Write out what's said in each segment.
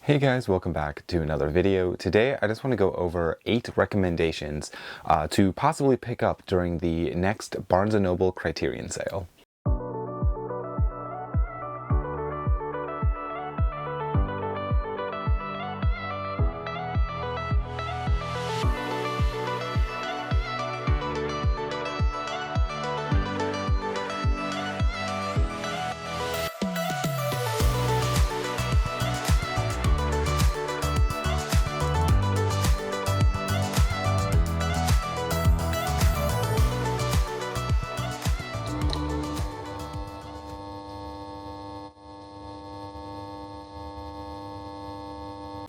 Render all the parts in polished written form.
Hey guys, welcome back to another video. Today I just want to go over 8 recommendations to possibly pick up during the next Barnes & Noble Criterion sale.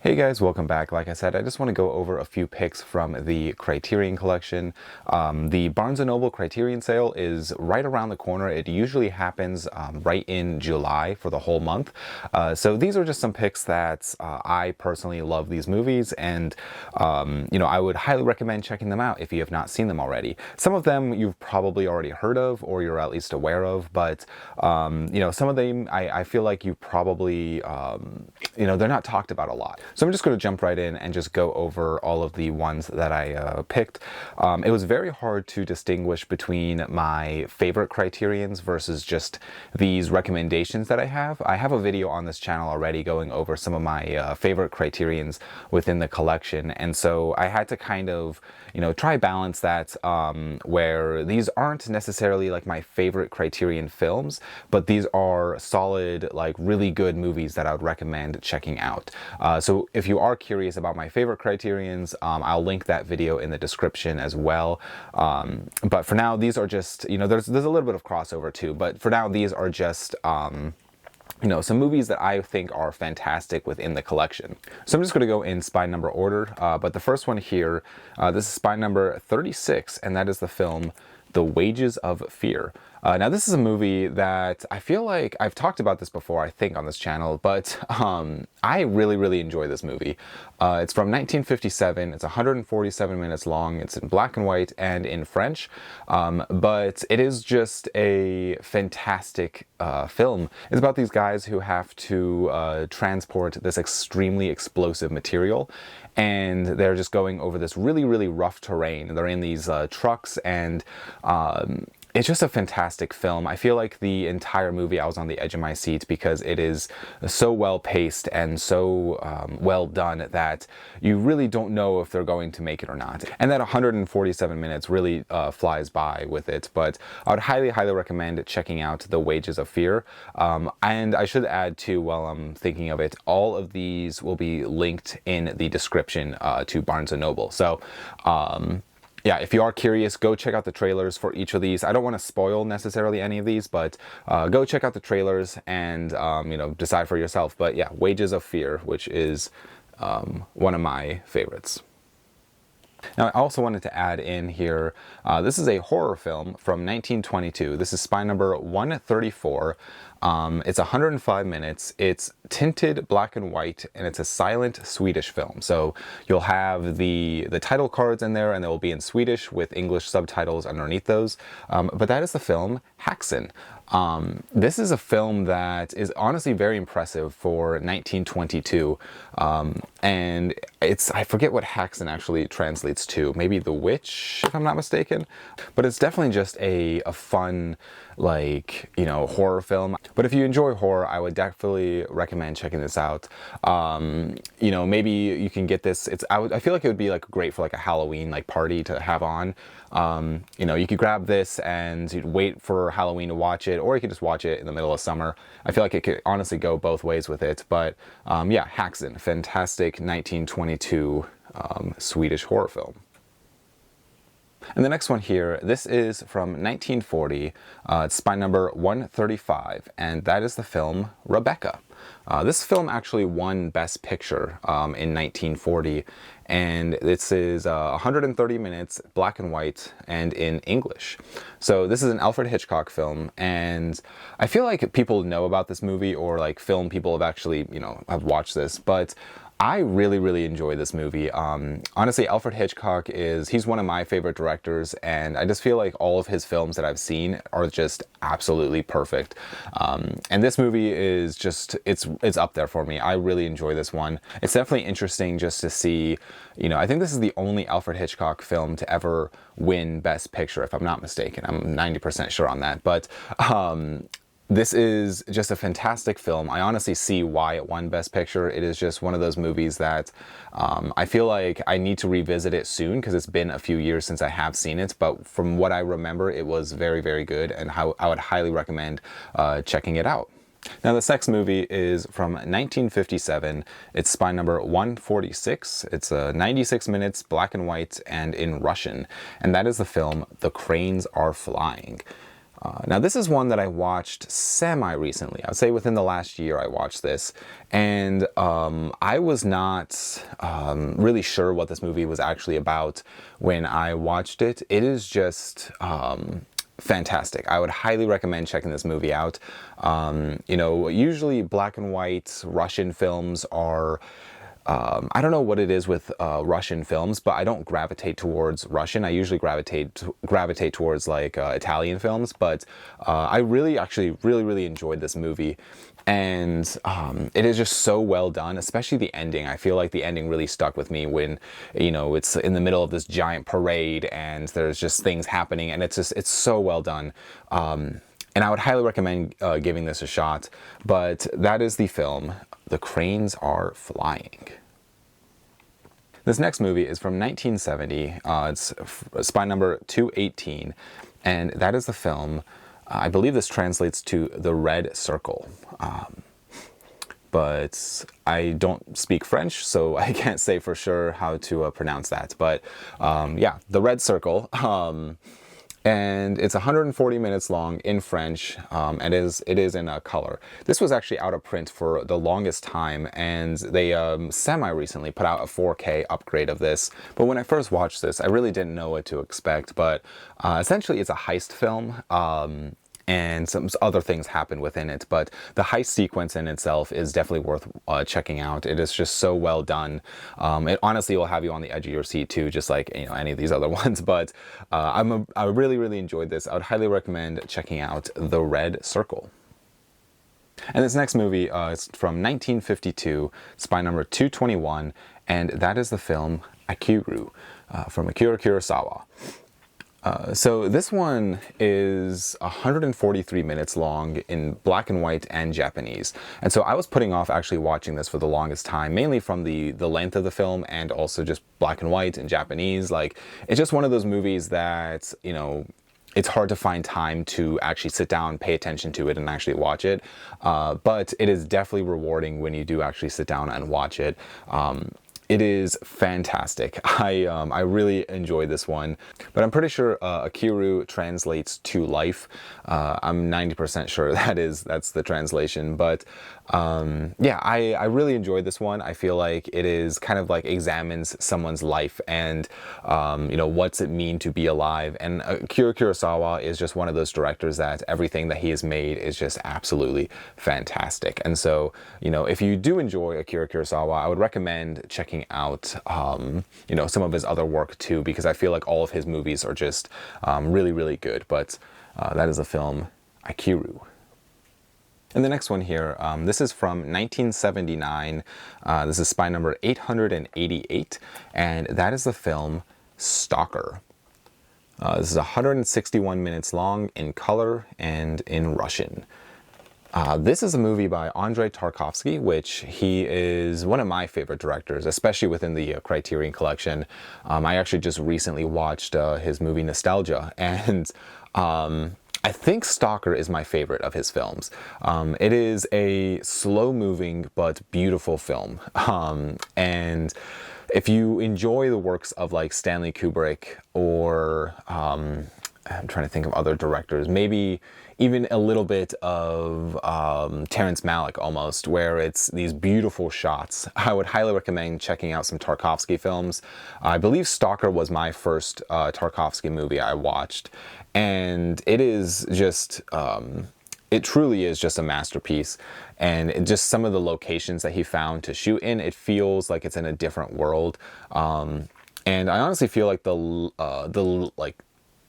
Hey guys, welcome back. Like I said, I just want to go over a few picks from the Criterion collection. The Barnes & Noble Criterion sale is right around the corner. It usually happens right in July for the whole month. So these are just some picks that I personally love these movies, and I would highly recommend checking them out if you have not seen them already. Some of them you've probably already heard of or you're at least aware of, but some of them I feel like you probably, they're not talked about a lot. So I'm just going to jump right in and just go over all of the ones that I picked. It was very hard to distinguish between my favorite Criterions versus just these recommendations that I have. I have a video on this channel already going over some of my favorite Criterions within the collection, and so I had to kind of, try balance that where these aren't necessarily like my favorite Criterion films, but these are solid, like really good movies that I would recommend checking out. So if you are curious about my favorite Criterions, I'll link that video in the description as well. But for now, these are just, there's a little bit of crossover too, but for now, these are just, some movies that I think are fantastic within the collection. So I'm just going to go in spine number order, but the first one here, this is spine number 36, and that is the film The Wages of Fear. Now this is a movie that I feel like I've talked about this before, I think, on this channel, but I really enjoy this movie. It's from 1957, it's 147 minutes long, it's in black and white and in French, but it is just a fantastic film. It's about these guys who have to transport this extremely explosive material, and they're just going over this really rough terrain. They're in these trucks, and it's just a fantastic film. I feel like the entire movie I was on the edge of my seat because it is so well paced and so well done that you really don't know if they're going to make it or not. And that 147 minutes really flies by with it, but I would highly recommend checking out The Wages of Fear. And I should add too, while I'm thinking of it, all of these will be linked in the description to Barnes & Noble. So yeah, if you are curious, go check out the trailers for each of these. I don't want to spoil necessarily any of these, but go check out the trailers and decide for yourself. But yeah, Wages of Fear, which is one of my favorites. Now, I also wanted to add in here, this is a horror film from 1922. This is spine number 134. It's 105 minutes. It's tinted black and white, and it's a silent Swedish film. So you'll have the title cards in there, and they will be in Swedish with English subtitles underneath those. But that is the film Haxan. This is a film that is honestly very impressive for 1922, and I forget what Haxan actually translates to, maybe the witch, if I'm not mistaken, but it's definitely just a fun, like, horror film. But if you enjoy horror, I would definitely recommend checking this out. Maybe you can get this, I feel like it would be like great for like a Halloween like party to have on. You could grab this and you'd wait for Halloween to watch it, or you could just watch it in the middle of summer. I feel like it could honestly go both ways with it. But yeah, Haxan, fantastic 1922 Swedish horror film. And the next one here, this is from 1940, it's spine number 135, and that is the film Rebecca. This film actually won Best Picture in 1940, and this is 130 minutes, black and white, and in English. So this is an Alfred Hitchcock film, and I feel like people know about this movie, or like film people have actually, have watched this, but I really enjoy this movie. Honestly, Alfred Hitchcock he's one of my favorite directors, and I just feel like all of his films that I've seen are just absolutely perfect. And this movie is just, it's up there for me. I really enjoy this one. It's definitely interesting just to see, you know, I think this is the only Alfred Hitchcock film to ever win Best Picture, if I'm not mistaken. I'm 90% sure on that. But this is just a fantastic film. I honestly see why it won Best Picture. It is just one of those movies that I feel like I need to revisit it soon because it's been a few years since I have seen it. But from what I remember, it was very good, and I would highly recommend checking it out. Now, this next movie is from 1957. It's spy number 146. It's 96 minutes, black and white, and in Russian. And that is the film The Cranes Are Flying. Now, this is one that I watched semi-recently. I would say within the last year I watched this. And I was not really sure what this movie was actually about when I watched it. It is just fantastic. I would highly recommend checking this movie out. You know, usually black and white Russian films are... I don't know what it is with Russian films, but I don't gravitate towards Russian. I usually gravitate towards like Italian films. But I really enjoyed this movie, and it is just so well done. Especially the ending. I feel like the ending really stuck with me when, you know, it's in the middle of this giant parade and there's just things happening, and it's so well done. And I would highly recommend giving this a shot. But that is the film, The Cranes Are Flying. This next movie is from 1970. It's spy number 218. And that is the film, I believe this translates to The Red Circle. But I don't speak French, so I can't say for sure how to pronounce that. But yeah, The Red Circle. And it's 140 minutes long in French, and it is in color. This was actually out of print for the longest time, and they semi-recently put out a 4K upgrade of this. But when I first watched this, I really didn't know what to expect. But essentially, it's a heist film. And some other things happen within it, but the heist sequence in itself is definitely worth checking out. It is just so well done. It honestly will have you on the edge of your seat too, just like, you know, any of these other ones. But I really enjoyed this. I would highly recommend checking out The Red Circle. And this next movie is from 1952, spy number 221, and that is the film Akiru from Akira Kurosawa. So this one is 143 minutes long in black and white and Japanese. And so I was putting off actually watching this for the longest time, mainly from the length of the film and also just black and white and Japanese. Like, it's just one of those movies that, you know, it's hard to find time to actually sit down, pay attention to it, and actually watch it. But it is definitely rewarding when you do actually sit down and watch it. It is fantastic. I really enjoy this one, but I'm pretty sure Akiru translates to life. I'm 90% sure that's the translation, but yeah, I really enjoyed this one. I feel like it is kind of like examines someone's life and you know, what's it mean to be alive. And Akira Kurosawa is just one of those directors that everything that he has made is just absolutely fantastic. And so, you know, if you do enjoy Akira Kurosawa, I would recommend checking out you know, some of his other work too, because I feel like all of his movies are just really good. But that is the film Akiru. And the next one here, this is from 1979. This is spy number 888, and that is the film Stalker. This is 161 minutes long in color and in Russian. This is a movie by Andrei Tarkovsky, which he is one of my favorite directors, especially within the Criterion collection. I actually just recently watched his movie Nostalgia, and I think Stalker is my favorite of his films. It is a slow-moving but beautiful film, and if you enjoy the works of like Stanley Kubrick or I'm trying to think of other directors, maybe even a little bit of Terrence Malick almost, where it's these beautiful shots, I would highly recommend checking out some Tarkovsky films. I believe Stalker was my first Tarkovsky movie I watched, and it is just it truly is just a masterpiece. And just some of the locations that he found to shoot in, it feels like it's in a different world. And I honestly feel like the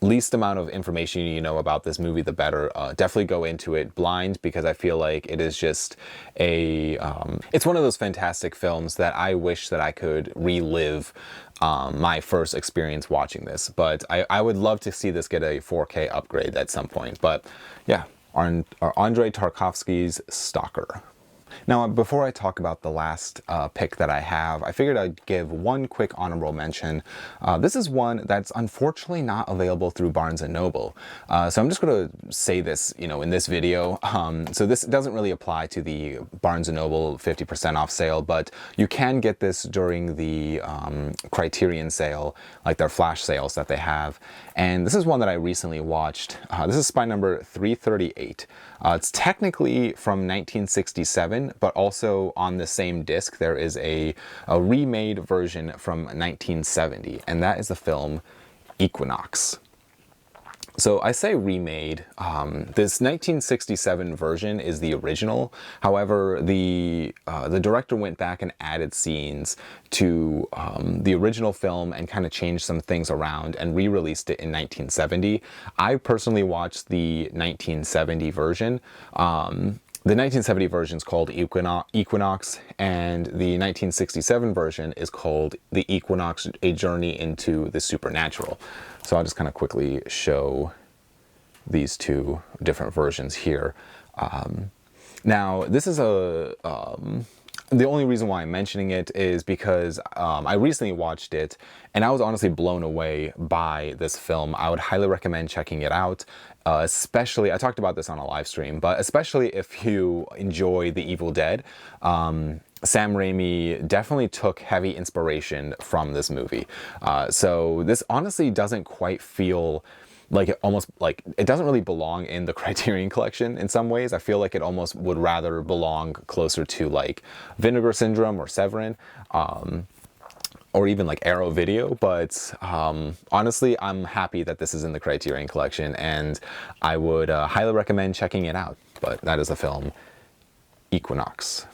least amount of information you know about this movie, the better. Definitely go into it blind, because I feel like it is just it's one of those fantastic films that I wish that I could relive my first experience watching this. But I would love to see this get a 4K upgrade at some point. But yeah, Andrei Tarkovsky's Stalker. Now, before I talk about the last pick that I have, I figured I'd give one quick honorable mention. This is one that's unfortunately not available through Barnes & Noble. So I'm just going to say this, in this video. So this doesn't really apply to the Barnes & Noble 50% off sale, but you can get this during the Criterion sale, like their flash sales that they have. And this is one that I recently watched. This is spy number 338. It's technically from 1967, but also on the same disc there is a remade version from 1970, and that is the film Equinox. So I say remade. This 1967 version is the original. However, the director went back and added scenes to the original film and kind of changed some things around and re-released it in 1970. I personally watched the 1970 version. The 1970 version is called Equinox, and the 1967 version is called The Equinox: A Journey into the Supernatural. So I'll just kind of quickly show these two different versions here. Now, this is the only reason why I'm mentioning it is because I recently watched it, and I was honestly blown away by this film. I would highly recommend checking it out, especially, I talked about this on a live stream, but especially if you enjoy The Evil Dead. Sam Raimi definitely took heavy inspiration from this movie. So this honestly doesn't quite feel like it doesn't really belong in the Criterion collection in some ways. I feel like it almost would rather belong closer to like Vinegar Syndrome or Severin, or even like Arrow Video. But honestly, I'm happy that this is in the Criterion collection, and I would highly recommend checking it out. But that is the film Equinox.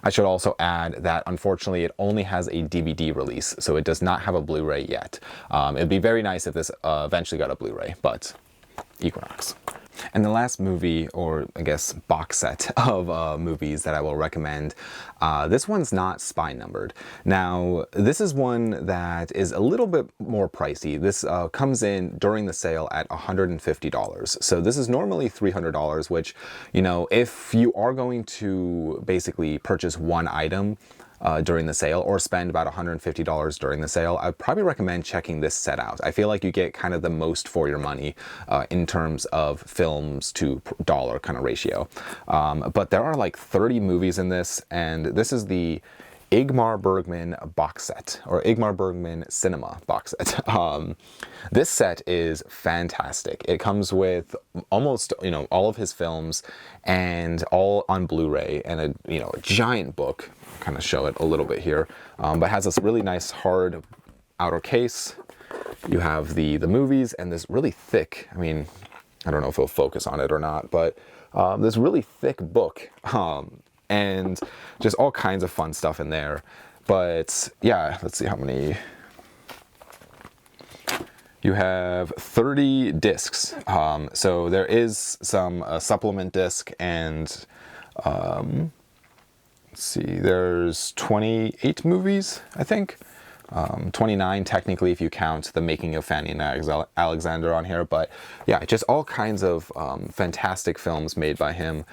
I should also add that unfortunately it only has a DVD release, so it does not have a Blu-ray yet. It'd be very nice if this eventually got a Blu-ray, but Equinox. And the last movie, or I guess box set of movies that I will recommend, this one's not spy numbered. Now, this is one that is a little bit more pricey. This comes in during the sale at $150. So this is normally $300, which, if you are going to basically purchase one item during the sale, or spend about $150 during the sale, I'd probably recommend checking this set out. I feel like you get kind of the most for your money in terms of films to dollar kind of ratio. But there are like 30 movies in this, and this is the Ingmar Bergman box set, or Ingmar Bergman Cinema box set. This set is fantastic. It comes with almost, all of his films, and all on Blu-ray, and a giant book. Kind of show it a little bit here, but has this really nice hard outer case. You have the movies and this really thick, I don't know if it'll focus on it or not, but this really thick book, and just all kinds of fun stuff in there. But yeah, let's see how many. You have 30 discs. So there is some supplement disc, and let's see, there's 28 movies, I think. 29 technically if you count the Making of Fanny and Alexander on here, but yeah, just all kinds of fantastic films made by him,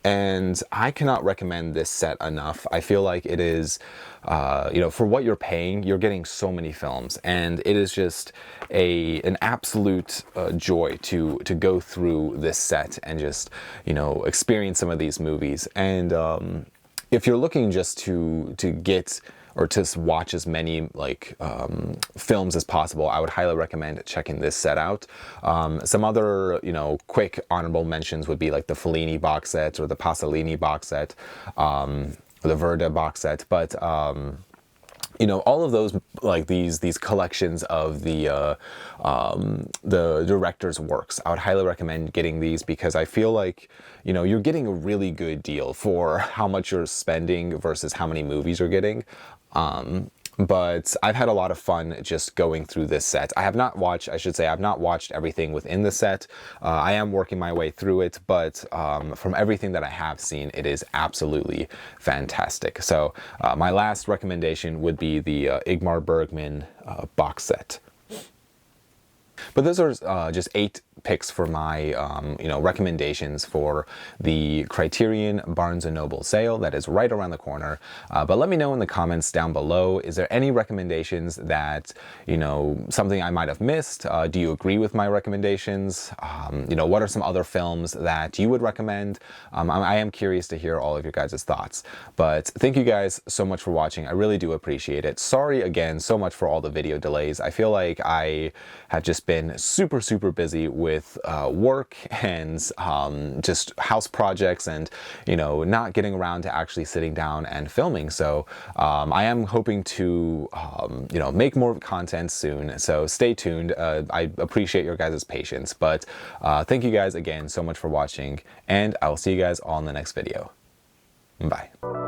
and I cannot recommend this set enough. I feel like it is, for what you're paying, you're getting so many films, and it is just an absolute joy to go through this set and just experience some of these movies. And if you're looking just to get or to watch as many films as possible, I would highly recommend checking this set out. Some other, quick honorable mentions would be like the Fellini box set, or the Pasolini box set, or the Verda box set. But you know, all of those, like these collections of the director's works, I would highly recommend getting these, because I feel like, you know, you're getting a really good deal for how much you're spending versus how many movies you're getting. But I've had a lot of fun just going through this set. I have not watched, I should say, I've not watched everything within the set. I am working my way through it, but from everything that I have seen, it is absolutely fantastic. So my last recommendation would be the Ingmar Bergman box set. But those are just 8 picks for my you know, recommendations for the Criterion Barnes & Noble sale that is right around the corner. But let me know in the comments down below, is there any recommendations that, you know, something I might have missed? Do you agree with my recommendations? You know, what are some other films that you would recommend? I am curious to hear all of your guys' thoughts. But thank you guys so much for watching. I really do appreciate it. Sorry again so much for all the video delays. I feel like I have just been super busy with work and just house projects, and, you know, not getting around to actually sitting down and filming. So I am hoping to you know, make more content soon, so stay tuned. I appreciate your guys' patience, but thank you guys again so much for watching, and I will see you guys all in the next video. Bye.